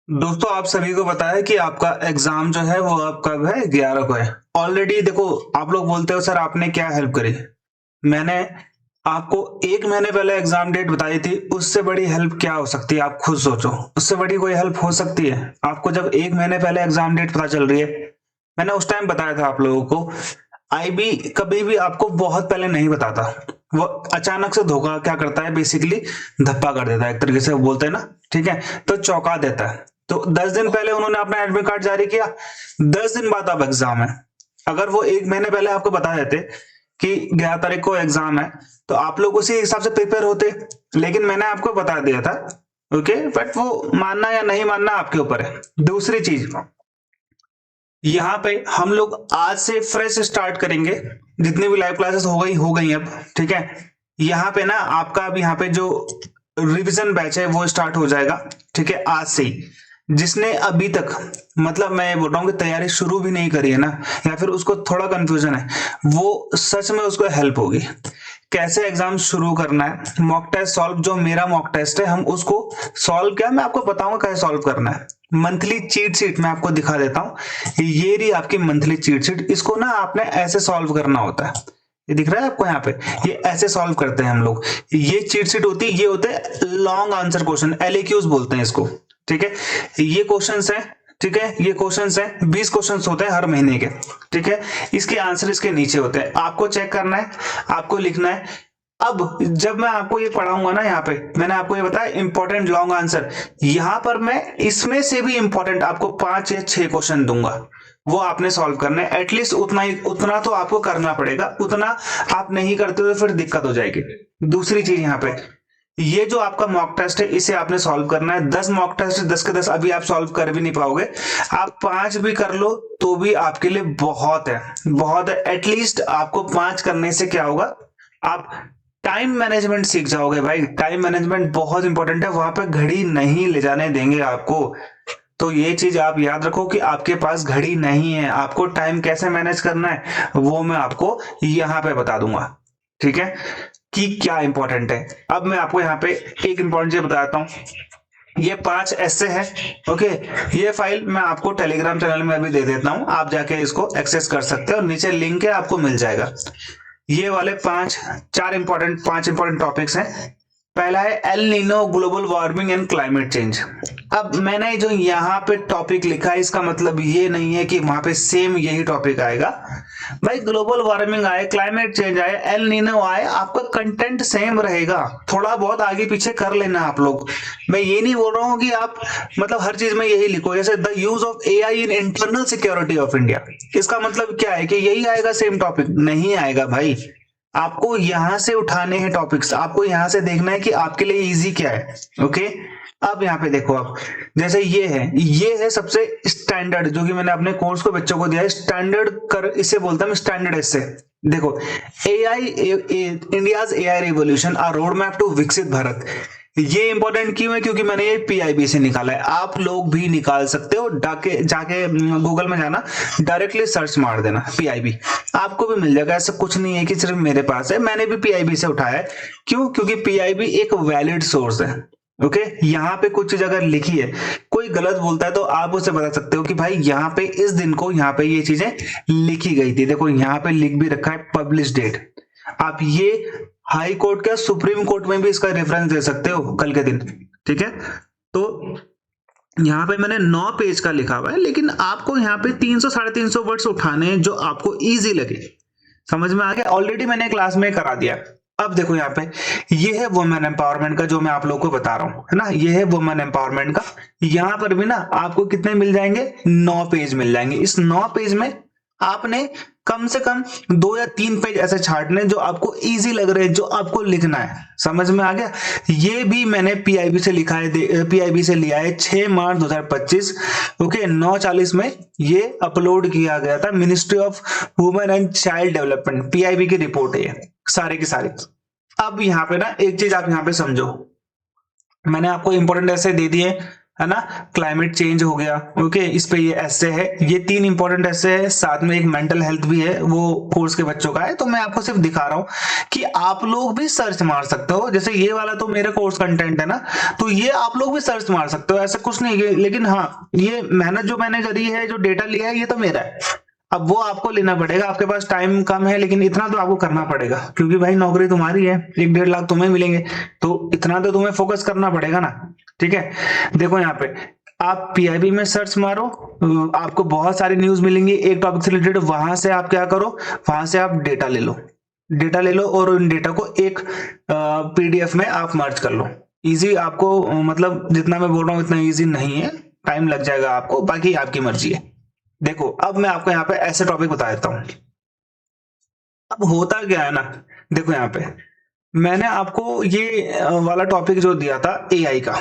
दोस्तों आप सभी को पता है कि आपका एग्जाम जो है वो अब कब है 11 को है। ऑलरेडी देखो, आप लोग बोलते हो सर आपने क्या हेल्प करी। मैंने आपको एक महीने पहले एग्जाम डेट बताई थी, उससे बड़ी हेल्प क्या हो सकती है आप खुद सोचो। उससे बड़ी कोई हेल्प हो सकती है आपको जब एक महीने पहले एग्जाम डेट पता चल रही है। मैंने उस टाइम बताया था आप लोगों को, आईबी कभी भी आपको बहुत पहले नहीं बताता। वो अचानक से धोखा क्या करता है, बेसिकली धप्पा कर देता है, एक तरीके से वो बोलते हैं ना, ठीक है, तो चौंका देता है। तो 10 दिन पहले उन्होंने अपना एडमिट कार्ड जारी किया, 10 दिन बाद अब एग्जाम है। अगर वो एक महीने पहले आपको बता देते कि 11 तारीख को एग्जाम है, तो आप लोग उसी हिसाब से प्रिपेयर होते। लेकिन मैंने आपको बता दिया था, ओके, बट वो मानना या नहीं मानना आपके ऊपर है। दूसरी चीज, यहाँ पे हम लोग आज से फ्रेश स्टार्ट करेंगे। जितनी भी लाइव क्लासेस हो गई अब, ठीक है। यहाँ पे ना आपका अब यहाँ पे जो रिवीजन बैच है वो स्टार्ट हो जाएगा, ठीक है, आज से ही। जिसने अभी तक, मतलब मैं ये बोल रहा हूँ कि तैयारी शुरू भी नहीं करी है ना, या फिर उसको थोड़ा कंफ्यूजन है, वो सच में उसको हेल्प होगी कैसे एग्जाम शुरू करना है। मॉक टेस्ट सॉल्व, जो मेरा मॉक टेस्ट है, हम उसको सॉल्व क्या मैं आपको बताऊंगा कैसे सॉल्व करना है। मंथली चीट शीट मैं आपको दिखा देता हूँ, ये रही आपकी मंथली चीट शीट। इसको ना आपने ऐसे सॉल्व करना होता है, ये दिख रहा है आपको यहाँ पे, ये ऐसे सॉल्व करते हैं हम लोग। ये चीट शीट होती है, ये होते हैं लॉन्ग आंसर क्वेश्चन, एलएक्यूज बोलते हैं इसको, ठीक है। ये क्वेश्चंस है, ठीक है, ये क्वेश्चंस है, 20 क्वेश्चंस होते हैं हर महीने के, ठीक है। इसके आंसर इसके नीचे होते हैं, आपको चेक करना है, आपको लिखना है। अब जब मैं आपको ये पढ़ाऊंगा ना, यहाँ पे मैंने आपको ये बताया इंपॉर्टेंट लॉन्ग आंसर, यहाँ पर मैं इसमें से भी इंपॉर्टेंट आपको 5 या 6 क्वेश्चन दूंगा, वो आपने सॉल्व करना है। एटलीस्ट उतना ही, उतना तो आपको करना पड़ेगा, उतना आप नहीं करते तो फिर दिक्कत हो जाएगी। दूसरी चीज यहाँ पे, ये जो आपका मॉक टेस्ट है इसे आपने सॉल्व करना है। 10 मॉक टेस्ट, 10 के 10 अभी आप सॉल्व कर भी नहीं पाओगे, आप 5 भी कर लो तो भी आपके लिए बहुत है, बहुत है। एटलीस्ट आपको 5 करने से क्या होगा, आप टाइम मैनेजमेंट सीख जाओगे भाई। टाइम मैनेजमेंट बहुत इंपॉर्टेंट है, वहां पे घड़ी नहीं ले जाने देंगे आपको। तो ये चीज आप याद रखो कि आपके पास घड़ी नहीं है, आपको टाइम कैसे मैनेज करना है वो मैं आपको यहाँ पे बता दूंगा, ठीक है, कि क्या इंपॉर्टेंट है। अब मैं आपको यहाँ पे एक इंपॉर्टेंट चीज बताता हूँ, ये 5 ऐसे है, ओके। ये फाइल मैं आपको टेलीग्राम चैनल में अभी दे देता हूँ, आप जाके इसको एक्सेस कर सकते हो, और नीचे लिंक है आपको मिल जाएगा। ये वाले 5 इंपॉर्टेंट टॉपिक्स हैं। पहला है El Nino, global warming and climate change. अब मैंने जो यहाँ पे टॉपिक लिखा है, इसका मतलब ये नहीं है कि वहां पे सेम यही टॉपिक आएगा भाई। ग्लोबल वार्मिंग आए, क्लाइमेट चेंज आए, एल नीनो आए, आपका कंटेंट सेम रहेगा, थोड़ा बहुत आगे पीछे कर लेना आप लोग। मैं ये नहीं बोल रहा हूँ कि आप मतलब हर चीज में यही लिखो, जैसे the use of AI in internal security of India, इसका मतलब क्या है कि यही आएगा सेम टॉपिक? नहीं आएगा भाई। आपको यहां से उठाने हैं टॉपिक्स, आपको यहां से देखना है कि आपके लिए इजी क्या है, ओके। अब यहाँ पे देखो आप, जैसे ये है सबसे स्टैंडर्ड, जो कि मैंने अपने कोर्स को बच्चों को दिया है, स्टैंडर्ड कर इसे बोलता हूँ, स्टैंडर्ड इससे। देखो, AI, India's AI revolution, a road map to Viksit Bharat. ये इंपॉर्टेंट क्यों है? क्योंकि मैंने ये पीआईबी से निकाला है, आप लोग भी निकाल सकते हो। जाके गूगल में जाना, डायरेक्टली सर्च मार देना पीआईबी, आपको भी मिल जाएगा। ऐसा कुछ नहीं है कि सिर्फ मेरे पास है, मैंने भी पीआईबी से उठाया है। क्यों? क्योंकि पीआईबी एक वैलिड सोर्स है, ओके। यहाँ पे कुछ चीज अगर लिखी है, कोई गलत बोलता है तो आप उसे बता सकते हो कि भाई यहाँ पे इस दिन को यहाँ पे ये चीजें लिखी गई थी। देखो यहाँ पे लिख भी रखा है पब्लिश डेट। आप ये हाई कोर्ट का, सुप्रीम कोर्ट में भी इसका रेफरेंस दे सकते हो कल के दिन, ठीक है। तो यहाँ पे मैंने 9 पेज का लिखा हुआ है, लेकिन आपको यहाँ पे 300 350 वर्ड्स उठाने हैं जो आपको इजी लगे। समझ में आ गया? ऑलरेडी मैंने क्लास में करा दिया। अब देखो यहाँ पे, ये है वुमेन एम्पावरमेंट का, जो मैं आप लोगों को बता रहा हूँ, है ना, ये है वुमेन एम्पावरमेंट का। यहाँ पर भी ना आपको कितने मिल जाएंगे? 9 पेज मिल जाएंगे। इस 9 पेज में आपने कम से कम 2 या 3 पेज ऐसे छाटने जो आपको इजी लग रहे हैं, जो आपको लिखना है। समझ में आ गया? ये भी मैंने पीआईबी से लिखा है, पीआईबी से लिया है, 6 मार्च 2025, ओके, 9:40 में ये अपलोड किया गया था। Ministry of women and child development, PIB की रिपोर्ट है ये सारे की सारी। अब यहाँ पे ना एक चीज आप यहाँ पे समझो, मैंने आपको इंपॉर्टेंट ऐसे दे दिए, है ना, क्लाइमेट चेंज हो गया, ओके, इस पे ये ऐसे है, ये 3 इंपॉर्टेंट ऐसे है, साथ में एक मेंटल हेल्थ भी है, वो कोर्स के बच्चों का है। तो मैं आपको सिर्फ दिखा रहा हूँ कि आप लोग भी सर्च मार सकते हो, जैसे ये वाला तो मेरा कोर्स कंटेंट है ना, तो ये आप लोग भी सर्च मार सकते हो, ऐसा कुछ नहीं है। लेकिन हाँ, ये मेहनत जो मैंने करी है, जो डेटा लिया है, ये तो मेरा है। अब वो आपको लेना पड़ेगा, आपके पास टाइम कम है, लेकिन इतना तो आपको करना पड़ेगा, क्योंकि भाई नौकरी तुम्हारी है, 1-1.5 लाख तुम्हें मिलेंगे, तो इतना तो तुम्हें फोकस करना पड़ेगा ना। ठीक है, देखो यहाँ पे आप पीआईबी में सर्च मारो, आपको बहुत सारी न्यूज मिलेंगी एक टॉपिक से रिलेटेड, वहां से आप क्या करो, वहां से आप डेटा ले लो, डेटा ले लो और उन डेटा को एक पीडीएफ में आप मर्ज कर लो। इजी आपको, मतलब जितना मैं बोल रहा हूँ इतना इजी नहीं है, टाइम लग जाएगा आपको, बाकी आपकी मर्जी है। देखो अब मैं आपको यहाँ पे ऐसे टॉपिक बता देता हूँ। अब होता क्या है ना, देखो यहाँ पे मैंने आपको ये वाला टॉपिक जो दिया था एआई का,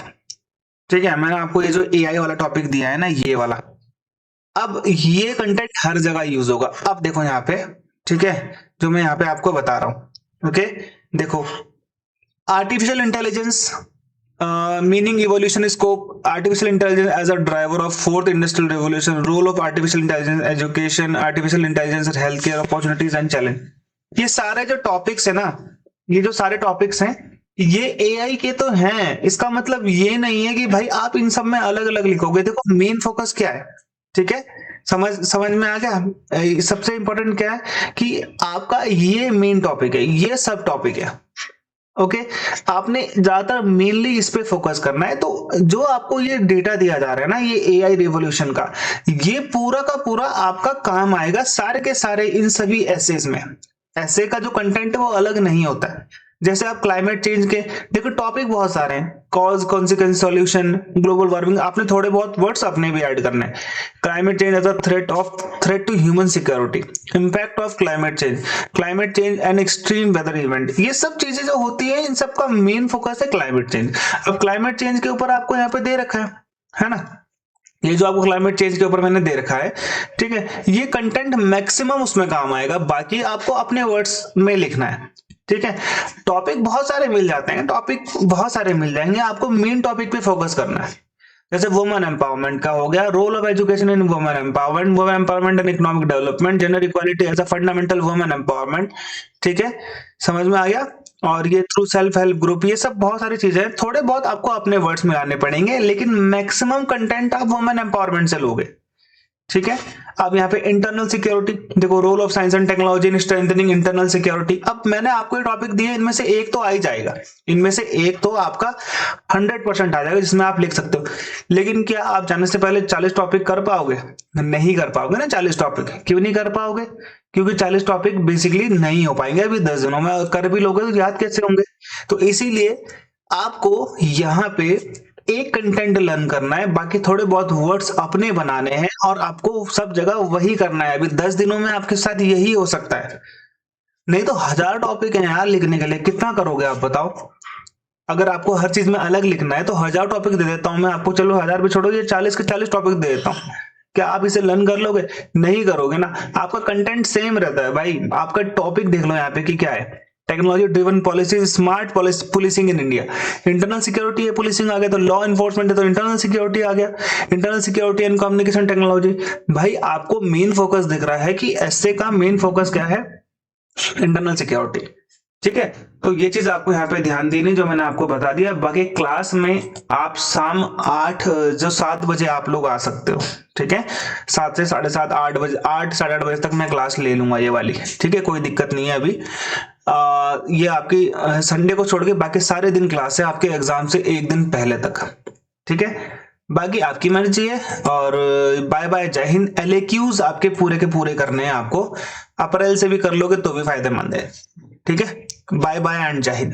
ठीक है, मैंने आपको ये जो एआई वाला टॉपिक दिया है ना, ये वाला, अब ये कंटेंट हर जगह यूज होगा। अब देखो यहाँ पे, ठीक है, जो मैं यहाँ पे आपको बता रहा हूँ, ओके, देखो artificial intelligence, meaning evolution scope, artificial intelligence as a driver of fourth industrial revolution, role of artificial intelligence education, artificial intelligence health care opportunities and challenge. ये सारे जो टॉपिक्स है ना, ये जो सारे टॉपिक्स हैं, ये एआई के तो हैं, इसका मतलब ये नहीं है कि भाई आप इन सब में अलग अलग लिखोगे। देखो मेन फोकस क्या है, ठीक है, समझ समझ में आ गया। सबसे इंपॉर्टेंट क्या है कि आपका ये मेन टॉपिक है, ये सब टॉपिक है, ओके, आपने ज्यादातर मेनली इस पे फोकस करना है। तो जो आपको ये डेटा दिया जा रहा है ना, ये एआई रिवॉल्यूशन का, ये पूरा का पूरा आपका काम आएगा सारे के सारे इन सभी एसेस में। ऐसे का जो कंटेंट है वो अलग नहीं होता है। जैसे आप क्लाइमेट चेंज के देखो टॉपिक बहुत सारे हैं, cause consequence solution, global warming, आपने थोड़े बहुत वर्ड्स अपने भी ऐड करने हैं। Climate change as a threat to human security, impact of climate change and extreme weather event, ये सब चीजें जो होती है इन सब का मेन फोकस है क्लाइमेट चेंज। अब क्लाइमेट चेंज के ऊपर आपको यहाँ पे दे रखा है ना, ये जो आपको क्लाइमेट चेंज के ऊपर मैंने दे रखा है, ठीक है, ये कंटेंट मैक्सिमम उसमें काम आएगा, बाकी आपको अपने वर्ड्स में लिखना है। ठीक है, टॉपिक बहुत सारे मिल जाते हैं, टॉपिक बहुत सारे मिल जाएंगे, आपको मेन टॉपिक पे फोकस करना है। जैसे वुमेन एम्पावरमेंट का हो गया, role of education in women empowerment and economic development, gender equality as a fundamental women empowerment, ठीक है, समझ में आ गया। और ये थ्रू सेल्फ हेल्प ग्रुप, ये सब बहुत सारी चीजें हैं, थोड़े बहुत आपको अपने वर्ड्स में लाने पड़ेंगे, लेकिन मैक्सिमम कंटेंट आप वुमेन एम्पावरमेंट से लोगे। ठीक है, अब यहाँ पे इंटरनल सिक्योरिटी देखो, role of science and technology in strengthening internal security. अब मैंने आपको ये टॉपिक दिए, इनमें से एक तो आ ही जाएगा, इनमें से एक तो आपका 100% आ जाएगा जिसमें आप लिख सकते हो। लेकिन क्या आप जाने से पहले 40 टॉपिक कर पाओगे? नहीं कर पाओगे ना 40 टॉपिक। क्यों नहीं कर पाओगे? क्योंकि 40 टॉपिक बेसिकली नहीं हो पाएंगे अभी 10 दिनों में, कर भी लोगे तो याद कैसे होंगे? तो इसीलिए आपको यहाँ पे एक कंटेंट लर्न करना है, बाकी थोड़े बहुत वर्ड्स अपने बनाने हैं, और आपको सब जगह वही करना है। अभी 10 दिनों में आपके साथ यही हो सकता है, नहीं तो 1000 टॉपिक है यार लिखने के लिए, कितना करोगे आप बताओ? अगर आपको हर चीज में अलग लिखना है तो 1000 टॉपिक दे देता हूं मैं आपको, चलो 1000 भी छोड़ो, ये 40 के 40 टॉपिक दे देता हूं। क्या आप इसे लर्न कर लोगे? नहीं करोगे ना। आपका कंटेंट सेम रहता है भाई, आपका टॉपिक देख लो यहाँ पे कि क्या है, technology driven policy, smart policing in India. Internal security है, पुलिसिंग आ गया, तो लॉ इन्फोर्समेंट है तो इंटरनल सिक्योरिटी आ गया, internal security and communication technology. भाई आपको मेन फोकस दिख रहा है कि एसए का मेन फोकस क्या है? Internal security. ठीक है, तो ये चीज आपको यहाँ पे ध्यान देनी, जो मैंने आपको बता दिया। बाकी क्लास में आप शाम 7 बजे आप लोग आ सकते हो, ठीक है, 7 से 7:30, 8 बजे, 8 साढ़े 8 बजे तक मैं क्लास ले लूंगा ये वाली, ठीक है, कोई दिक्कत नहीं है अभी। ये आपकी संडे को छोड़ के बाकी सारे दिन क्लास है, आपके एग्जाम से एक दिन पहले तक, ठीक है। बाकी आपकी मर्जी है, और बाय बाय, जय हिंद। LAQs आपके पूरे के पूरे करने हैं आपको, अप्रैल से भी कर लोगे तो भी फायदेमंद है, ठीक है। बाय बाय एंड जय हिंद।